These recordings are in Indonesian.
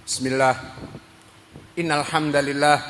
Bismillah. Innal hamdalillah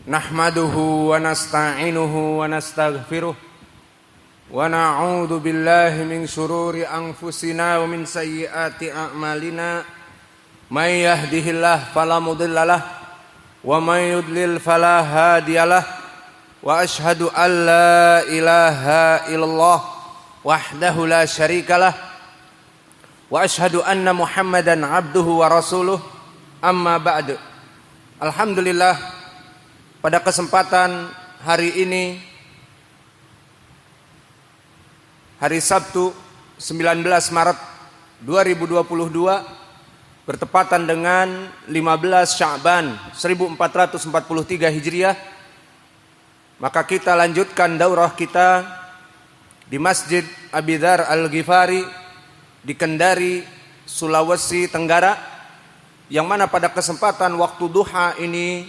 nahmaduhu wa nasta'inuhu wa nastaghfiruh wa na'udzu billahi min shururi anfusina wa min sayyiati a'malina. May yahdihillahu fala mudhillalah wa may yudlil fala hadiyalah. Wa asyhadu an la ilaha illallah wahdahu la syarikalah. Wa asyhadu anna Muhammadan abduhu wa rasuluh. Amma ba'du. Alhamdulillah, pada kesempatan hari ini, hari Sabtu 19 Maret 2022, bertepatan dengan 15 Sya'ban 1443 Hijriah, maka kita lanjutkan daurah kita di Masjid Abi Dzar Al-Ghifari di Kendari, Sulawesi Tenggara, yang mana pada kesempatan waktu duha ini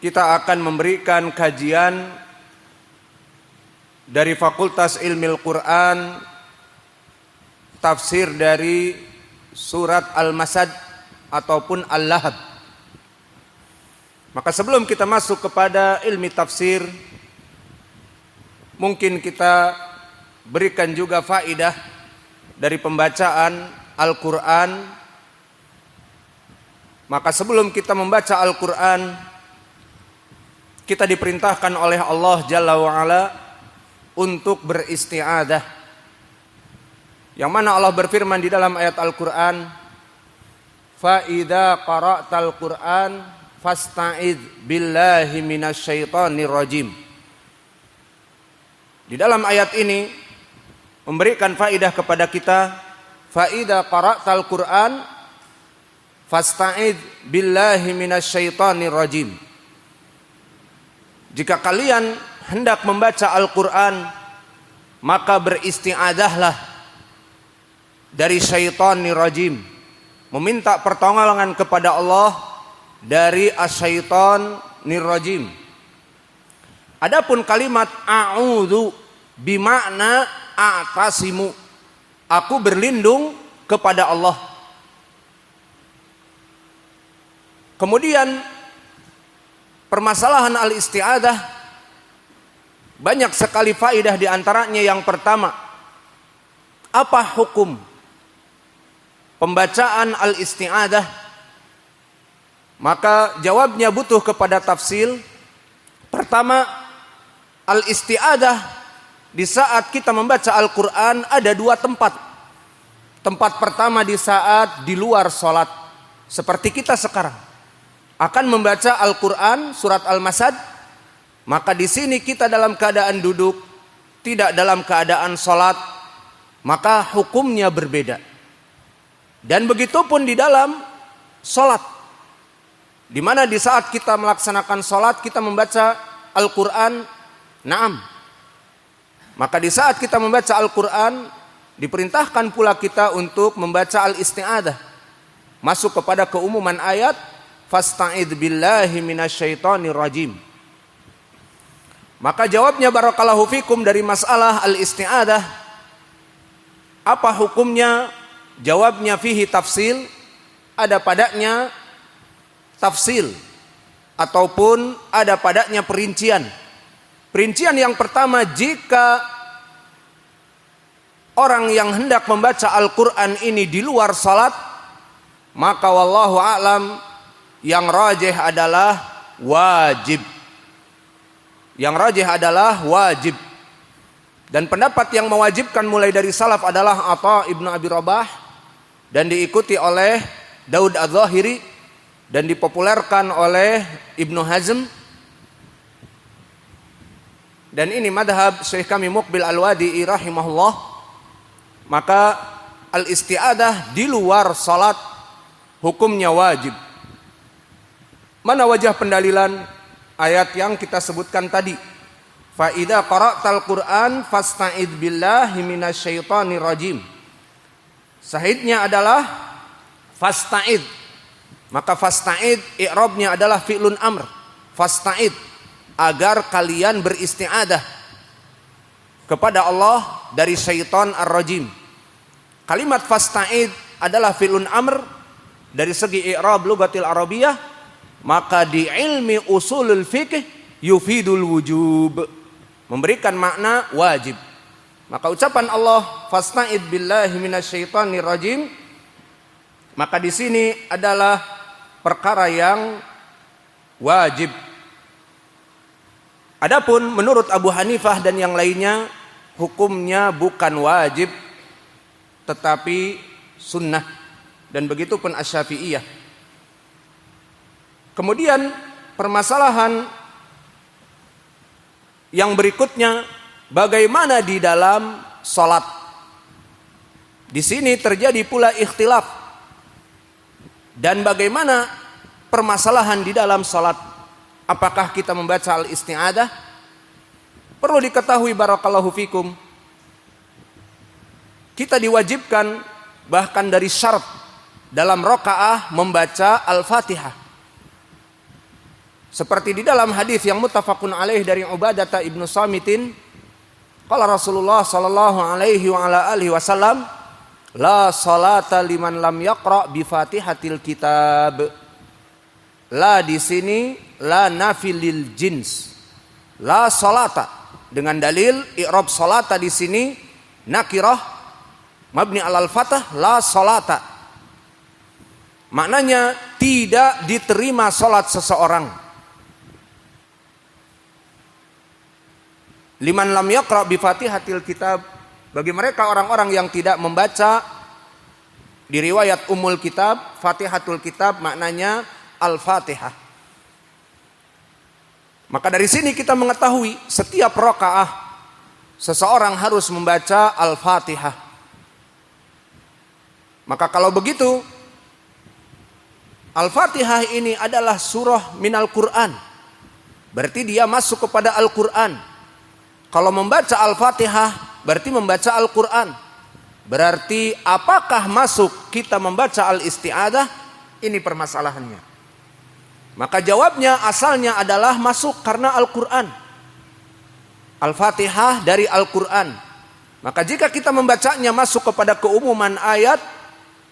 kita akan memberikan kajian dari Fakultas Ilmil Quran, tafsir dari surat Al-Masad ataupun Al-Lahab. Maka sebelum kita masuk kepada ilmi tafsir, mungkin kita berikan juga faidah dari pembacaan Al-Quran. Maka sebelum kita membaca Al-Quran, kita diperintahkan oleh Allah Jalla wa'ala untuk beristi'adah, yang mana Allah berfirman di dalam ayat Al-Quran, فَإِذَا قَرَأْتَ الْقُرْآنَ فَاسْتَعِذْ بِاللَّهِ مِنَ الشَّيْطَانِ الرَّجِيمِ. Di dalam ayat ini memberikan faidah kepada kita, faida qara'tal Qur'an fasta'id billahi minasyaitonir rajim. Jika kalian hendak membaca Al-Qur'an, maka beristi'adzahlah dari syaitonir rajim, meminta pertolongan kepada Allah dari asyaitonir rajim. Adapun kalimat a'udzu bimakna a'tasimu, aku berlindung kepada Allah. Kemudian permasalahan al-isti'adah banyak sekali faidah, di antaranya yang pertama, apa hukum pembacaan al-isti'adah? Maka jawabnya butuh kepada tafsil. Pertama, al-isti'adah di saat kita membaca Al-Quran ada dua tempat. Tempat pertama di saat di luar sholat, seperti kita sekarang akan membaca Al-Quran surat Al-Masad, maka di sini kita dalam keadaan duduk, tidak dalam keadaan sholat, maka hukumnya berbeda. Dan begitu pun di dalam sholat, di mana di saat kita melaksanakan sholat kita membaca Al-Quran, na'am. Maka di saat kita membaca Al-Quran, diperintahkan pula kita untuk membaca al-isti'adah. Masuk kepada keumuman ayat, fasta'idz billahi minasyaitonir rajim. Maka jawabnya barakallahu fikum dari masalah al-isti'adah, apa hukumnya? Jawabnya fihi tafsil, ada padanya tafsil, ataupun ada padanya perincian. Perincian yang pertama, jika orang yang hendak membaca Al-Quran ini di luar salat, maka wallahu a'lam yang rajih adalah wajib. Yang rajih adalah wajib. Dan pendapat yang mewajibkan mulai dari salaf adalah Atha ibnu Abi Rabah, dan diikuti oleh Daud Az-Zahiri, dan dipopulerkan oleh Ibnu Hazm. Dan ini madhab Syekh kami Muqbil Al-Wadi'i rahimahullah. Maka al-isti'adah di luar salat hukumnya wajib. Mana wajah pendalilan ayat yang kita sebutkan tadi? Fa idza qara'tal Qur'an fasta'idz billahi minasyaitonir rajim. Sahihnya adalah fasta'id. Maka fasta'id i'rabnya adalah fi'lun amr. Fasta'id, agar kalian beristi'adah kepada Allah dari syaitan ar-rajim. Kalimat fasta'id adalah fi'lun amr dari segi i'rab lughatil arabiyah, maka di ilmi usulul fiqh yufidul wujub, memberikan makna wajib. Maka ucapan Allah fasta'id billahi minasyaitonir rajim, maka di sini adalah perkara yang wajib. Adapun menurut Abu Hanifah dan yang lainnya, hukumnya bukan wajib tetapi sunnah, dan begitu pun Asy-Syafi'iyah. Kemudian permasalahan yang berikutnya, bagaimana di dalam salat? Di sini terjadi pula ikhtilaf. Dan bagaimana permasalahan di dalam salat? Apakah kita membaca al-isti'adah? Perlu diketahui barakallahu fikum, kita diwajibkan bahkan dari syarat dalam rakaah membaca Al-Fatihah. Seperti di dalam hadis yang muttafaqun alaih dari Ubadah ibnu Samitin, qala Rasulullah sallallahu alaihi wa ala alihi wasallam, la salata liman lam yaqra bi Fatihatil kitab. La di sini la nafilil jins. La salata dengan dalil i'rab salata di sini nakirah mabni alal fathah, la salata. Maknanya tidak diterima salat seseorang. Liman lam yaqra bi Fatihatil kitab, bagi mereka orang-orang yang tidak membaca di riwayat Ummul Kitab, Fatihatul Kitab maknanya Al-Fatihah. Maka dari sini kita mengetahui setiap rakaah seseorang harus membaca Al-Fatihah. Maka kalau begitu, Al-Fatihah ini adalah surah minal Quran, berarti dia masuk kepada Al-Quran. Kalau membaca Al-Fatihah berarti membaca Al-Quran. Berarti apakah masuk kita membaca al-isti'adah? Ini permasalahannya. Maka jawabnya asalnya adalah masuk karena Al-Quran. Al-Fatihah dari Al-Quran. Maka jika kita membacanya masuk kepada keumuman ayat,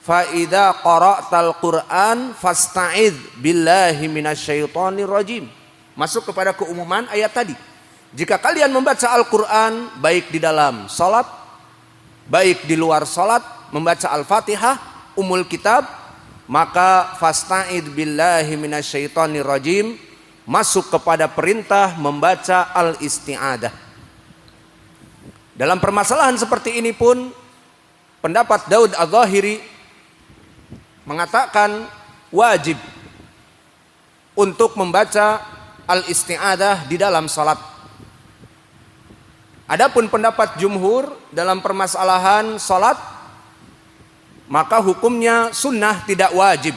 fa idza qara'tal Qur'an fasta'idz billahi minasyaitonir rajim. Masuk kepada keumuman ayat tadi. Jika kalian membaca Al-Qur'an baik di dalam salat, baik di luar salat, membaca Al-Fatihah, Ummul Kitab, maka fasta'idz billahi minasyaitonir rajim, masuk kepada perintah membaca al-isti'adah. Dalam permasalahan seperti ini pun pendapat Daud Az-Zahiri mengatakan wajib untuk membaca al-isti'adah di dalam salat. Adapun pendapat jumhur dalam permasalahan salat, maka hukumnya sunnah, tidak wajib.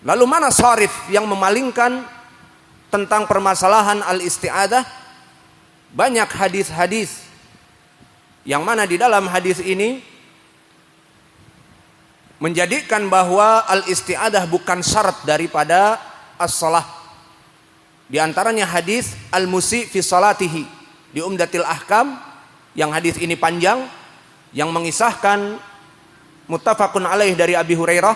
Lalu mana sharif yang memalingkan tentang permasalahan al-isti'adah? Banyak hadis-hadis yang mana di dalam hadis ini menjadikan bahwa al-isti'adah bukan syarat daripada as-shalah. Di antaranya hadis al-musi fi salatihi di Umdatil Ahkam, yang hadis ini panjang, yang mengisahkan muttafaqun alaih dari Abi Hurairah,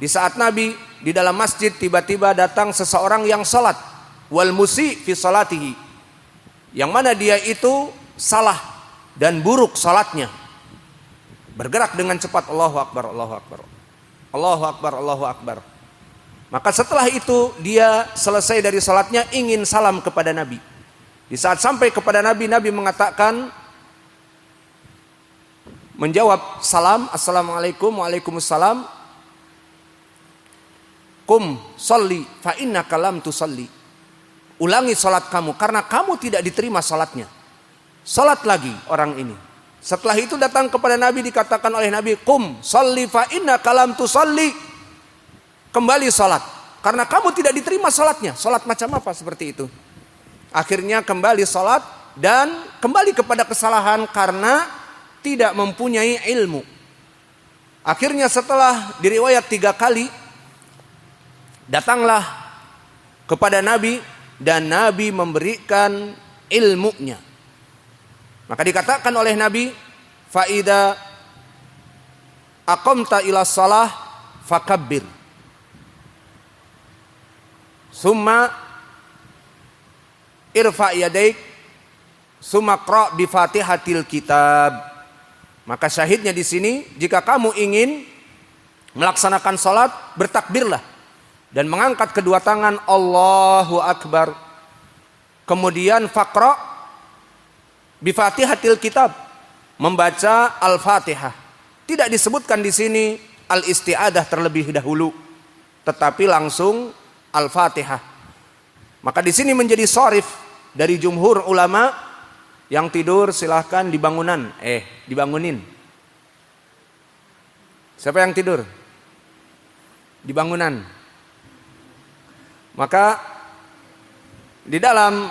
di saat Nabi di dalam masjid tiba-tiba datang seseorang yang salat, wal musi fi salatihi, yang mana dia itu salah dan buruk salatnya, bergerak dengan cepat, Allahu Akbar, Allahu Akbar, Allahu Akbar, Allahu Akbar. Maka setelah itu dia selesai dari salatnya ingin salam kepada Nabi. Di saat sampai kepada Nabi, Nabi mengatakan, menjawab salam, assalamualaikum, waalaikumsalam, kum sholli fa innaka lam tusalli. Ulangi salat kamu karena kamu tidak diterima salatnya. Salat lagi orang ini. Setelah itu datang kepada Nabi, dikatakan oleh Nabi, kum sholli fa innaka lam tusalli. Kembali salat karena kamu tidak diterima salatnya. Salat macam apa seperti itu? Akhirnya kembali salat dan kembali kepada kesalahan karena tidak mempunyai ilmu. Akhirnya setelah diriwayat 3 kali, datanglah kepada Nabi dan Nabi memberikan ilmunya. Maka dikatakan oleh Nabi, faida aqamta ila shalah fakabbir. Summa irfa yadaik summa qra bi Fatihatil kitab. Maka syahidnya di sini, jika kamu ingin melaksanakan salat, bertakbirlah dan mengangkat kedua tangan, Allahu Akbar. Kemudian faqra bi Fatihatil kitab, membaca Al-Fatihah. Tidak disebutkan di sini al-isti'adah terlebih dahulu, tetapi langsung Al-Fatihah. Maka di sini menjadi sharif dari jumhur ulama. Yang tidur silahkan dibangunin. Siapa yang tidur? Di bangunan. Maka di dalam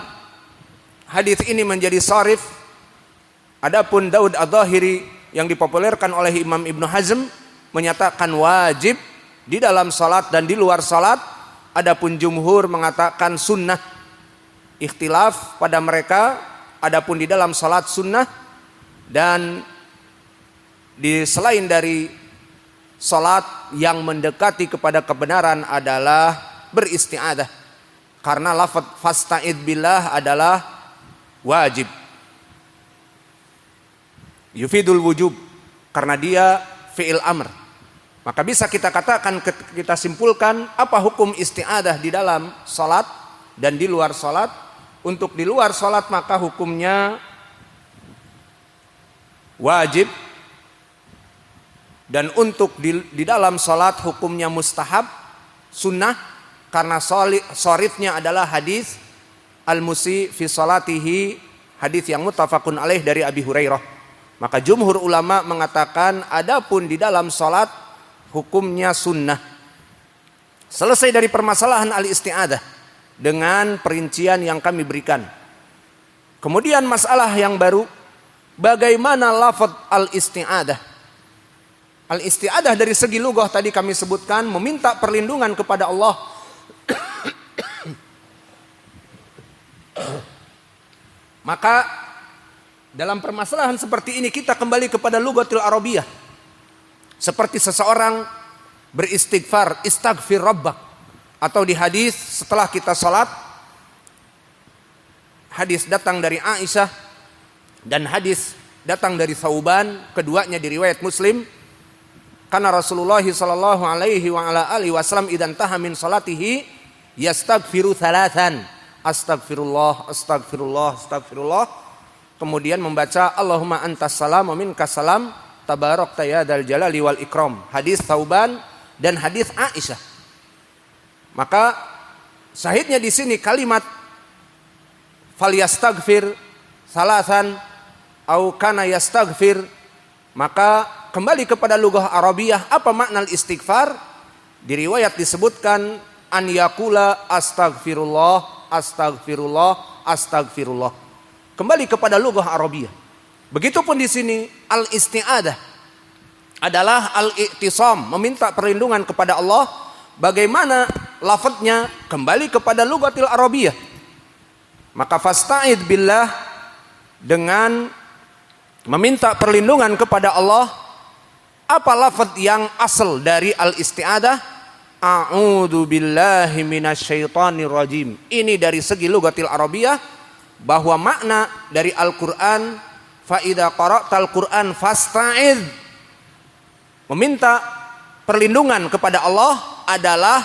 hadis ini menjadi sharif. Adapun Daud Adz-Dzahiri yang dipopulerkan oleh Imam Ibnu Hazm menyatakan wajib di dalam salat dan di luar salat. Adapun jumhur mengatakan sunnah. Ikhtilaf pada mereka. Adapun di dalam salat sunnah, dan selain dari salat yang mendekati kepada kebenaran adalah beristi'adah. Karena lafaz fasta'id billah adalah wajib. Yufidul wujub, karena dia fi'il amr. Maka bisa kita katakan, kita simpulkan apa hukum isti'adah di dalam salat dan di luar salat. Untuk di luar salat maka hukumnya wajib, dan untuk di dalam salat hukumnya mustahab, sunnah, karena sharifnya adalah hadis al-musi fi salatihi, hadis yang muttafaqun alaih dari Abi Hurairah. Maka jumhur ulama mengatakan adapun di dalam salat hukumnya sunnah. Selesai dari permasalahan al-isti'adah dengan perincian yang kami berikan. Kemudian masalah yang baru, bagaimana lafaz al-isti'adah. Al-isti'adah dari segi lughah tadi kami sebutkan meminta perlindungan kepada Allah. Maka dalam permasalahan seperti ini kita kembali kepada lughatul arabiyah. Seperti seseorang beristighfar, istaghfir rabbak. Atau di hadis setelah kita salat, hadis datang dari Aisyah dan hadis datang dari Thauban, keduanya diriwayat Muslim. Karena Rasulullah sallallahu alaihi wa ala alihi wasallam idan taha min salatihi yastaghfiru thalathan. Astagfirullah, astagfirullah, astagfirullah. Kemudian membaca Allahumma antas salam wa minkas salam tabarakta ya dzal jalali wal ikram. Hadis Thauban dan hadis Aisyah. Maka syahidnya di sini kalimat falyastaghfir salasan au kana yastaghfir. Maka kembali kepada lughah Arabiyah, apa makna istighfar? Di riwayat disebutkan an yaqula astaghfirullah, astaghfirullah, astaghfirullah. Kembali kepada lughah Arabiyah. Begitupun di sini al-isti'adah adalah al-i'tisam, meminta perlindungan kepada Allah. Bagaimana lafadznya? Kembali kepada lughatil arabiyah. Maka fasta'id billah, dengan meminta perlindungan kepada Allah. Apa lafadz yang asal dari al-isti'adah? A'udzu billahi minasyaitonir rajim. Ini dari segi lughatil arabiyah, bahwa makna dari Al-Qur'an fa idza qara'tal Qur'an fasta'id, meminta perlindungan kepada Allah adalah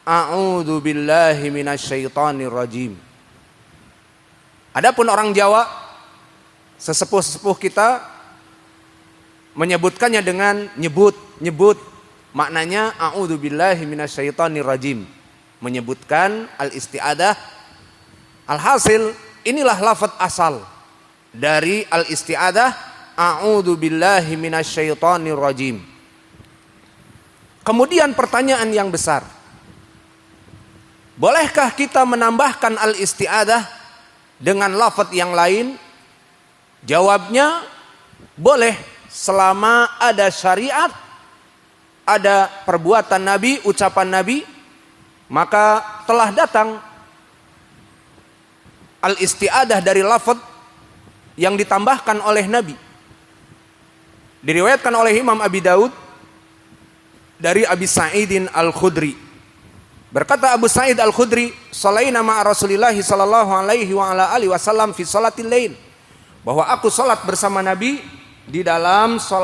a'udzu billahi minasyaitonir rajim. Adapun orang Jawa, sesepuh-sepuh kita menyebutkannya dengan nyebut. Maknanya a'udzu billahi minasyaitonir rajim, menyebutkan al-isti'adah. Alhasil inilah lafaz asal dari al-isti'adah, a'udzu billahi minasyaitonir rajim. Kemudian pertanyaan yang besar, bolehkah kita menambahkan al-isti'adah dengan lafaz yang lain? Jawabnya boleh, selama ada syariat, ada perbuatan Nabi, ucapan Nabi, maka telah datang al-isti'adah dari lafaz yang ditambahkan oleh Nabi. Diriwayatkan oleh Imam Abi Daud dari Abi Sa'idin Al-Khudri. Berkata Abu Sa'id Al-Khudri, "Shalaina ma'a Rasulillah sallallahu alaihi wa ala alihi wasallam fi shalatil lail." Bahwa aku salat bersama Nabi di dalam salat